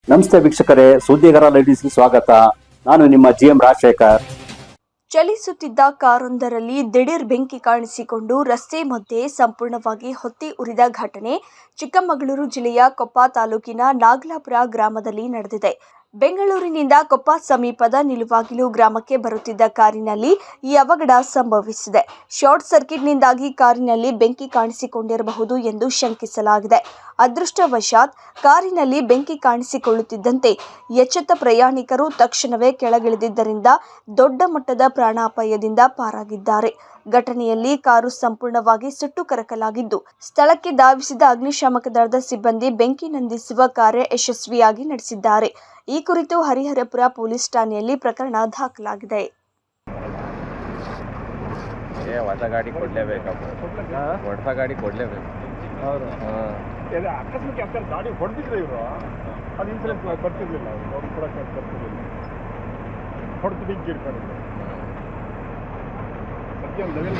ನಮಸ್ತೆ ವೀಕ್ಷಕರೇ, ಸುದ್ದಿಗಾರ ಲೇಡೀಸ್ಗೆ ಸ್ವಾಗತ. ನಾನು ನಿಮ್ಮ GM ರಾಜಶೇಖರ್. ಚಲಿಸುತ್ತಿದ್ದ ಕಾರೊಂದರಲ್ಲಿ ದಿಢೀರ್ ಬೆಂಕಿ ಕಾಣಿಸಿಕೊಂಡು ರಸ್ತೆ ಮಧ್ಯೆ ಸಂಪೂರ್ಣವಾಗಿ ಹೊತ್ತಿ ಉರಿದ ಘಟನೆ ಚಿಕ್ಕಮಗಳೂರು ಜಿಲ್ಲೆಯ ಕೊಪ್ಪ ತಾಲೂಕಿನ ನಾಗಲಾಪುರ ಗ್ರಾಮದಲ್ಲಿ ನಡೆದಿದೆ. ಬೆಂಗಳೂರಿನಿಂದ ಕೊಪ್ಪ ಸಮೀಪದ ನಿಲುವಾಗಿಲು ಗ್ರಾಮಕ್ಕೆ ಬರುತ್ತಿದ್ದ ಕಾರಿನಲ್ಲಿ ಈ ಅವಘಡ ಸಂಭವಿಸಿದೆ. ಶಾರ್ಟ್ ಸರ್ಕ್ಯೂಟ್ನಿಂದಾಗಿ ಕಾರಿನಲ್ಲಿ ಬೆಂಕಿ ಕಾಣಿಸಿಕೊಂಡಿರಬಹುದು ಎಂದು ಶಂಕಿಸಲಾಗಿದೆ. ಅದೃಷ್ಟವಶಾತ್ ಕಾರಿನಲ್ಲಿ ಬೆಂಕಿ ಕಾಣಿಸಿಕೊಳ್ಳುತ್ತಿದ್ದಂತೆ ಎಚ್ಚೆತ್ತ ಪ್ರಯಾಣಿಕರು ತಕ್ಷಣವೇ ಕೆಳಗಿಳಿದಿದ್ದರಿಂದ ದೊಡ್ಡ ಮಟ್ಟದ ಪ್ರಾಣಾಪಾಯದಿಂದ ಪಾರಾಗಿದ್ದಾರೆ. ಘಟನೆಯಲ್ಲಿ ಕಾರು ಸಂಪೂರ್ಣವಾಗಿ ಸುಟ್ಟು ಕರಕಲಾಗಿದ್ದು, ಸ್ಥಳಕ್ಕೆ ಧಾವಿಸಿದ ಅಗ್ನಿಶಾಮಕ ದಳದ ಸಿಬ್ಬಂದಿ ಬೆಂಕಿ ನಂದಿಸುವ ಕಾರ್ಯ ಯಶಸ್ವಿಯಾಗಿ ನಡೆಸಿದ್ದಾರೆ. ಈ ಕುರಿತು ಹರಿಹರಪುರ ಪೊಲೀಸ್ ಠಾಣೆಯಲ್ಲಿ ಪ್ರಕರಣ ದಾಖಲಾಗಿದೆ. ಹೊಸ ಗಾಡಿ ಕೊಡ್ಲೇಬೇಕು. ಅಕಸ್ಮಾತ್ ಗಾಡಿ ಹೊಡೆದಿದ್ರೆ ಇವರು ಅದು ಇನ್ಸೂರೆನ್ಸ್ ಬರ್ತಿರ್ಲಿಲ್ಲ, ಅವ್ರು ಕೊಡಕ್ಕೆ ಬರ್ತಿರ್ಲಿಲ್ಲ, ಹೊಡೆದು ಬೆಂಕಿ ಇಟ್ಕೊಂಡಿದ್ರು. ಸದ್ಯ ಲೆವೆಲ್